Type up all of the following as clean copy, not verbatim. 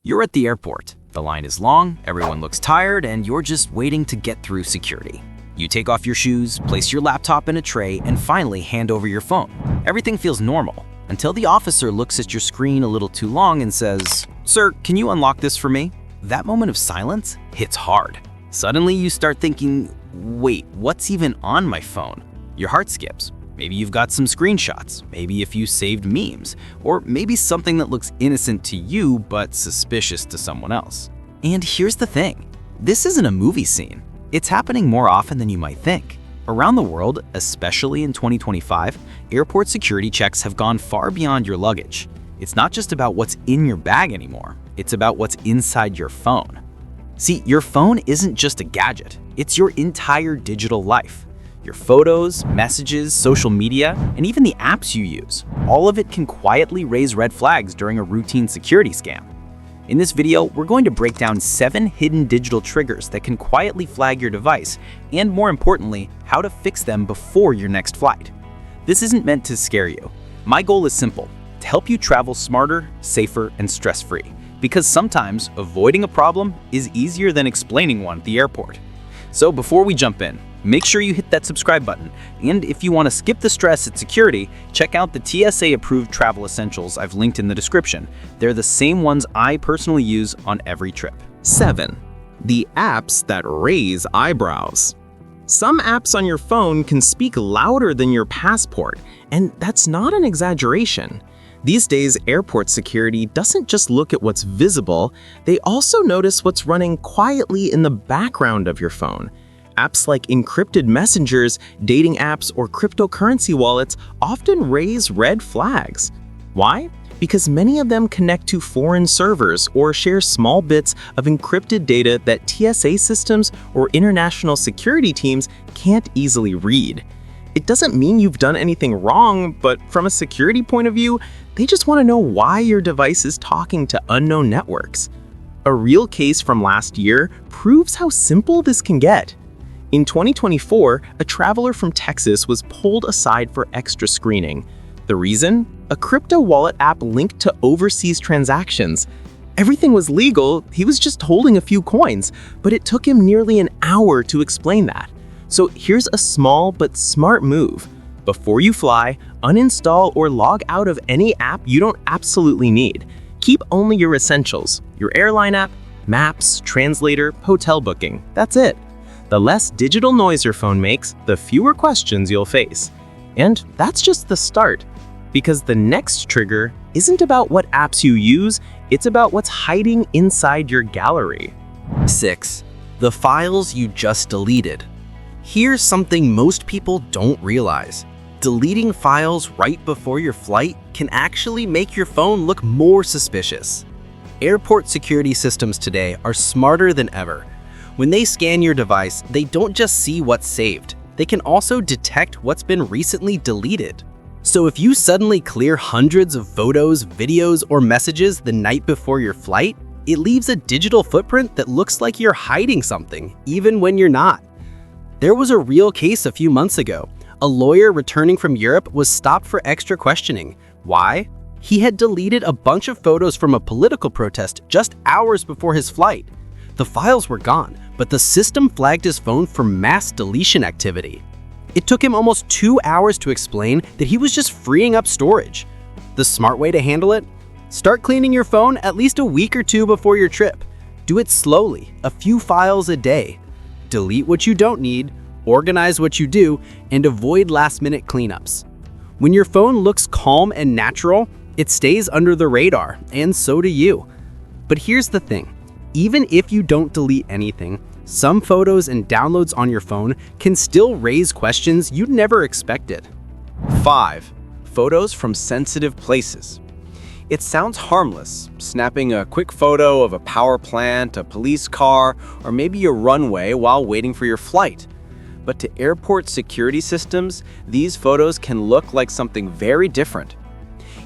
You're at the airport. The line is long, everyone looks tired, and you're just waiting to get through security. You take off your shoes, place your laptop in a tray, and finally hand over your phone. Everything feels normal, until the officer looks at your screen a little too long and says, "Sir, can you unlock this for me?" That moment of silence hits hard. Suddenly you start thinking, wait, what's even on my phone? Your heart skips. Maybe you've got some screenshots, maybe if you saved memes, or maybe something that looks innocent to you but suspicious to someone else. And here's the thing, this isn't a movie scene. It's happening more often than you might think. Around the world, especially in 2025, airport security checks have gone far beyond your luggage. It's not just about what's in your bag anymore, it's about what's inside your phone. See, your phone isn't just a gadget, it's your entire digital life. Your photos, messages, social media, and even the apps you use. All of it can quietly raise red flags during a routine security scam. In this video, we're going to break down 7 hidden digital triggers that can quietly flag your device, and more importantly, how to fix them before your next flight. This isn't meant to scare you. My goal is simple, to help you travel smarter, safer, and stress-free. Because sometimes, avoiding a problem is easier than explaining one at the airport. So before we jump in, make sure you hit that subscribe button. And if you want to skip the stress at security, check out the TSA approved travel essentials I've linked in the description. They're the same ones I personally use on every trip. 7. The apps that raise eyebrows. Some apps on your phone can speak louder than your passport, and that's not an exaggeration. These days, airport security doesn't just look at what's visible, they also notice what's running quietly in the background of your phone. Apps like encrypted messengers, dating apps, or cryptocurrency wallets often raise red flags. Why? Because many of them connect to foreign servers or share small bits of encrypted data that TSA systems or international security teams can't easily read. It doesn't mean you've done anything wrong, but from a security point of view, they just want to know why your device is talking to unknown networks. A real case from last year proves how simple this can get. In 2024, a traveler from Texas was pulled aside for extra screening. The reason? A crypto wallet app linked to overseas transactions. Everything was legal, he was just holding a few coins, but it took him nearly an hour to explain that. So here's a small but smart move. Before you fly, uninstall or log out of any app you don't absolutely need. Keep only your essentials, your airline app, maps, translator, hotel booking. That's it. The less digital noise your phone makes, the fewer questions you'll face. And that's just the start, because the next trigger isn't about what apps you use, it's about what's hiding inside your gallery. 6. The files you just deleted. Here's something most people don't realize. Deleting files right before your flight can actually make your phone look more suspicious. Airport security systems today are smarter than ever. When they scan your device, they don't just see what's saved. They can also detect what's been recently deleted. So if you suddenly clear hundreds of photos, videos, or messages the night before your flight, it leaves a digital footprint that looks like you're hiding something, even when you're not. There was a real case a few months ago. A lawyer returning from Europe was stopped for extra questioning. Why? He had deleted a bunch of photos from a political protest just hours before his flight. The files were gone, but the system flagged his phone for mass deletion activity. It took him almost 2 hours to explain that he was just freeing up storage. The smart way to handle it? Start cleaning your phone at least a week or 2 before your trip. Do it slowly, a few files a day. Delete what you don't need, organize what you do, and avoid last-minute cleanups. When your phone looks calm and natural, it stays under the radar, and so do you. But here's the thing. Even if you don't delete anything, some photos and downloads on your phone can still raise questions you'd never expected. 5. Photos from sensitive places. It sounds harmless, snapping a quick photo of a power plant, a police car, or maybe a runway while waiting for your flight. But to airport security systems, these photos can look like something very different.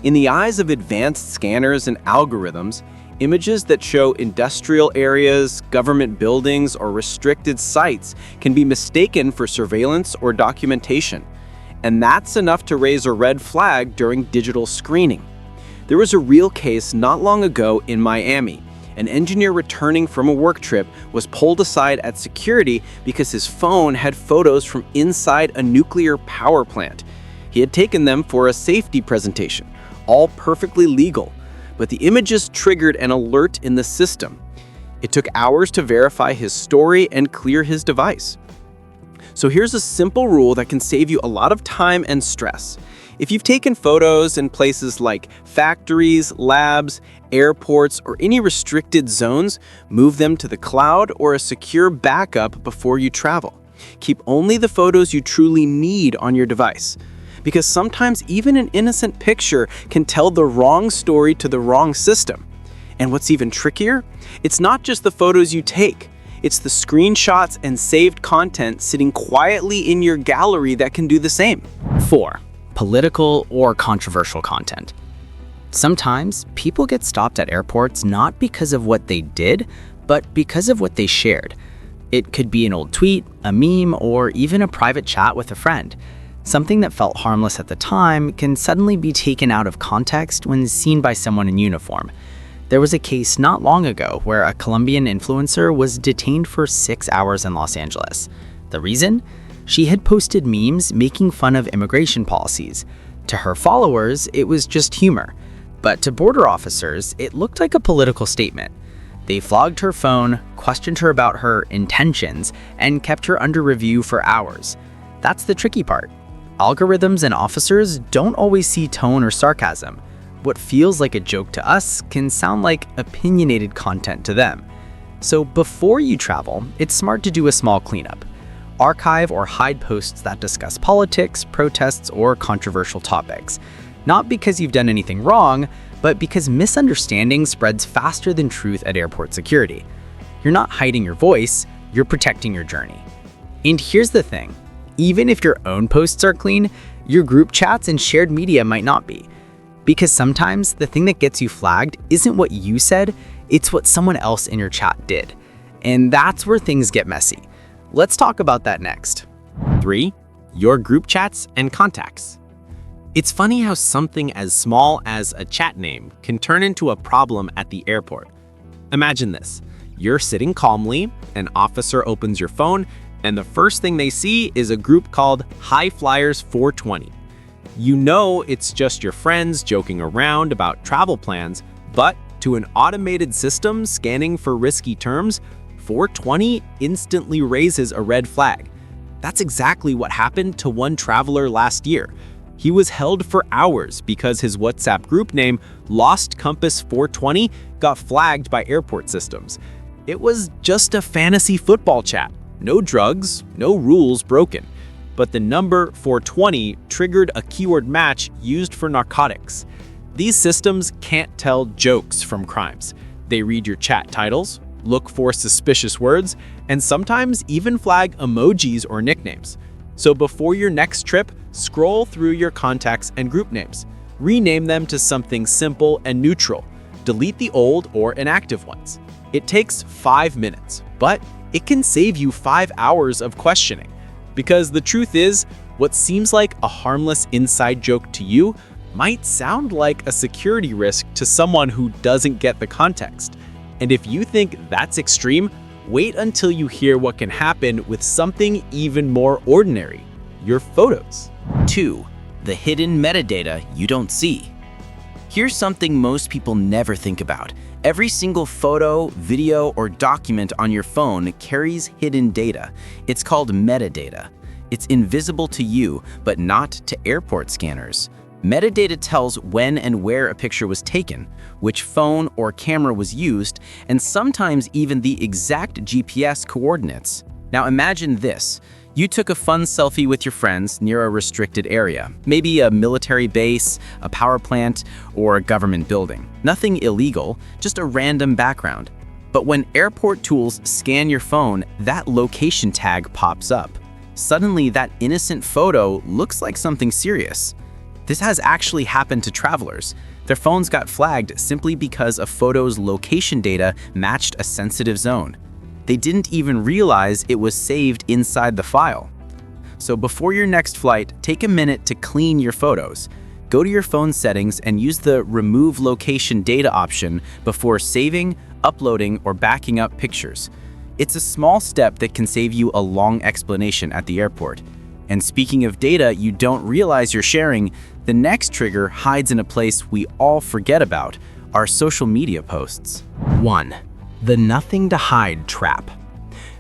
In the eyes of advanced scanners and algorithms, images that show industrial areas, government buildings, or restricted sites can be mistaken for surveillance or documentation. And that's enough to raise a red flag during digital screening. There was a real case not long ago in Miami. An engineer returning from a work trip was pulled aside at security because his phone had photos from inside a nuclear power plant. He had taken them for a safety presentation, all perfectly legal, but the images triggered an alert in the system. It took hours to verify his story and clear his device. So here's a simple rule that can save you a lot of time and stress. If you've taken photos in places like factories, labs, airports, or any restricted zones, move them to the cloud or a secure backup before you travel. Keep only the photos you truly need on your device. Because sometimes even an innocent picture can tell the wrong story to the wrong system. And what's even trickier? It's not just the photos you take. It's the screenshots and saved content sitting quietly in your gallery that can do the same. 4. Political or controversial content. Sometimes people get stopped at airports not because of what they did, but because of what they shared. It could be an old tweet, a meme, or even a private chat with a friend. Something that felt harmless at the time can suddenly be taken out of context when seen by someone in uniform. There was a case not long ago where a Colombian influencer was detained for 6 hours in Los Angeles. The reason? She had posted memes making fun of immigration policies. To her followers, it was just humor. But to border officers, it looked like a political statement. They flogged her phone, questioned her about her intentions, and kept her under review for hours. That's the tricky part. Algorithms and officers don't always see tone or sarcasm. What feels like a joke to us can sound like opinionated content to them. So before you travel, it's smart to do a small cleanup. Archive or hide posts that discuss politics, protests, or controversial topics. Not because you've done anything wrong, but because misunderstanding spreads faster than truth at airport security. You're not hiding your voice, you're protecting your journey. And here's the thing. Even if your own posts are clean, your group chats and shared media might not be. Because sometimes the thing that gets you flagged isn't what you said, it's what someone else in your chat did. And that's where things get messy. Let's talk about that next. 3. Your group chats and contacts. It's funny how something as small as a chat name can turn into a problem at the airport. Imagine this. You're sitting calmly, an officer opens your phone, and the first thing they see is a group called High Flyers 420. You know it's just your friends joking around about travel plans, but to an automated system scanning for risky terms, 420 instantly raises a red flag. That's exactly what happened to one traveler last year. He was held for hours because his WhatsApp group name, Lost Compass 420, got flagged by airport systems. It was just a fantasy football chat. No drugs, no rules broken. But the number 420 triggered a keyword match used for narcotics. These systems can't tell jokes from crimes. They read your chat titles, look for suspicious words, and sometimes even flag emojis or nicknames. So before your next trip, scroll through your contacts and group names. Rename them to something simple and neutral. Delete the old or inactive ones. It takes 5 minutes, but it can save you 5 hours of questioning. Because the truth is, what seems like a harmless inside joke to you might sound like a security risk to someone who doesn't get the context. And if you think that's extreme, wait until you hear what can happen with something even more ordinary: your photos. 2. The hidden metadata you don't see. Here's something most people never think about. Every single photo, video, or document on your phone carries hidden data. It's called metadata. It's invisible to you, but not to airport scanners. Metadata tells when and where a picture was taken, which phone or camera was used, and sometimes even the exact GPS coordinates. Now imagine this. You took a fun selfie with your friends near a restricted area, maybe a military base, a power plant, or a government building. Nothing illegal, just a random background. But when airport tools scan your phone, that location tag pops up. Suddenly, that innocent photo looks like something serious. This has actually happened to travelers. Their phones got flagged simply because a photo's location data matched a sensitive zone. They didn't even realize it was saved inside the file. So before your next flight, take a minute to clean your photos. Go to your phone settings and use the Remove Location Data option before saving, uploading or backing up pictures. It's a small step that can save you a long explanation at the airport. And speaking of data you don't realize you're sharing, the next trigger hides in a place we all forget about, our social media posts. 1. The nothing to hide trap.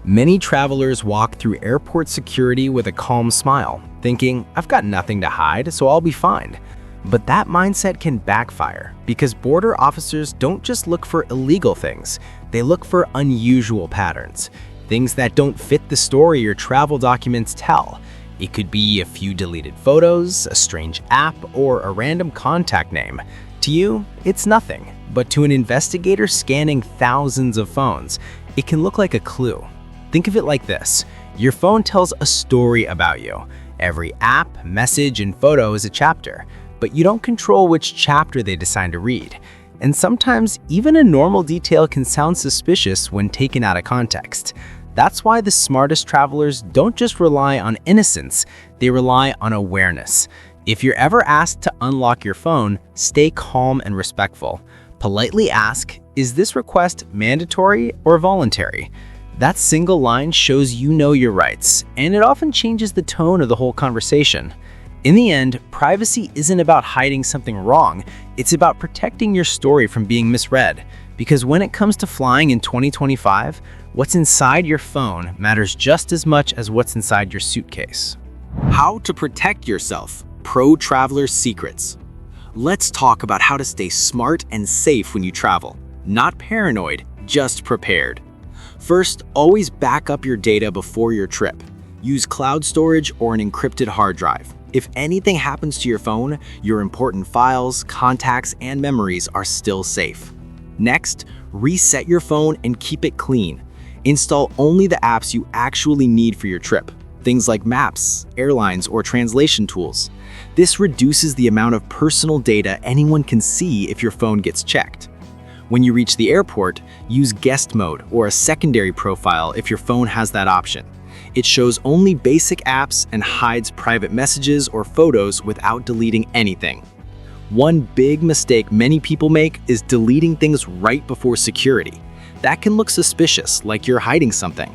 Many travelers walk through airport security with a calm smile, thinking, I've got nothing to hide, so I'll be fine. But that mindset can backfire because border officers don't just look for illegal things, they look for unusual patterns, things that don't fit the story your travel documents tell. It could be a few deleted photos, a strange app, or a random contact name. To you, it's nothing, but to an investigator scanning thousands of phones, it can look like a clue. Think of it like this. Your phone tells a story about you. Every app, message, and photo is a chapter, but you don't control which chapter they decide to read. And sometimes, even a normal detail can sound suspicious when taken out of context. That's why the smartest travelers don't just rely on innocence, they rely on awareness. If you're ever asked to unlock your phone, stay calm and respectful. Politely ask, is this request mandatory or voluntary? That single line shows you know your rights, and it often changes the tone of the whole conversation. In the end, privacy isn't about hiding something wrong, it's about protecting your story from being misread. Because when it comes to flying in 2025, what's inside your phone matters just as much as what's inside your suitcase. How to protect yourself. Pro traveler secrets. Let's talk about how to stay smart and safe when you travel. Not paranoid, just prepared. First, always back up your data before your trip. Use cloud storage or an encrypted hard drive. If anything happens to your phone, your important files, contacts, and memories are still safe. Next, reset your phone and keep it clean. Install only the apps you actually need for your trip, things like maps, airlines, or translation tools. This reduces the amount of personal data anyone can see if your phone gets checked. When you reach the airport, use guest mode or a secondary profile if your phone has that option. It shows only basic apps and hides private messages or photos without deleting anything. One big mistake many people make is deleting things right before security. That can look suspicious, like you're hiding something.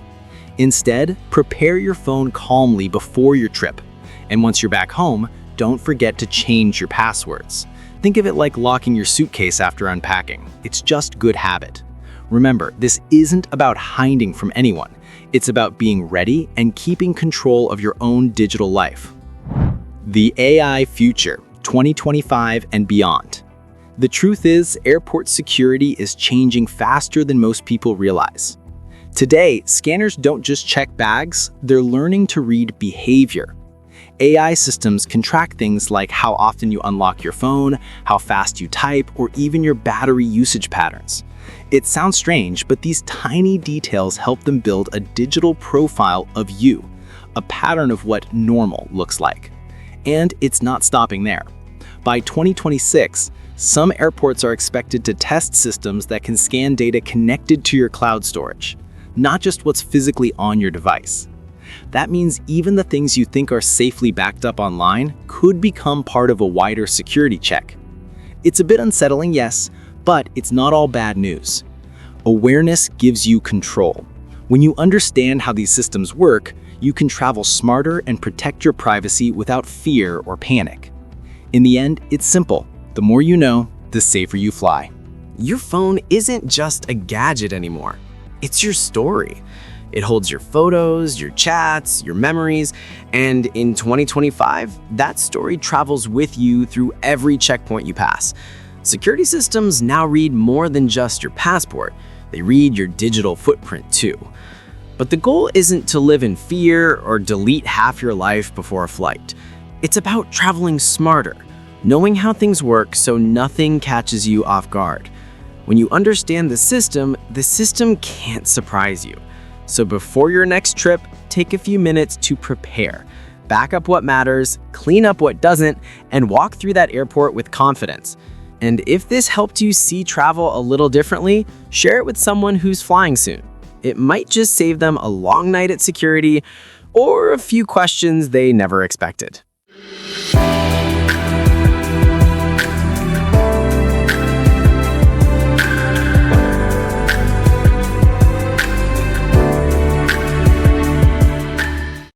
Instead, prepare your phone calmly before your trip. And once you're back home, don't forget to change your passwords. Think of it like locking your suitcase after unpacking. It's just good habit. Remember, this isn't about hiding from anyone. It's about being ready and keeping control of your own digital life. The AI future, 2025 and beyond. The truth is, airport security is changing faster than most people realize. Today, scanners don't just check bags, they're learning to read behavior. AI systems can track things like how often you unlock your phone, how fast you type, or even your battery usage patterns. It sounds strange, but these tiny details help them build a digital profile of you, a pattern of what normal looks like. And it's not stopping there. By 2026, some airports are expected to test systems that can scan data connected to your cloud storage, not just what's physically on your device. That means even the things you think are safely backed up online could become part of a wider security check. It's a bit unsettling, yes, but it's not all bad news. Awareness gives you control. When you understand how these systems work, you can travel smarter and protect your privacy without fear or panic. In the end, it's simple. The more you know, the safer you fly. Your phone isn't just a gadget anymore. It's your story. It holds your photos, your chats, your memories, and in 2025, that story travels with you through every checkpoint you pass. Security systems now read more than just your passport. They read your digital footprint too. But the goal isn't to live in fear or delete half your life before a flight. It's about traveling smarter, knowing how things work so nothing catches you off guard. When you understand the system can't surprise you. So before your next trip, take a few minutes to prepare. Back up what matters, clean up what doesn't, and walk through that airport with confidence. And if this helped you see travel a little differently, share it with someone who's flying soon. It might just save them a long night at security or a few questions they never expected.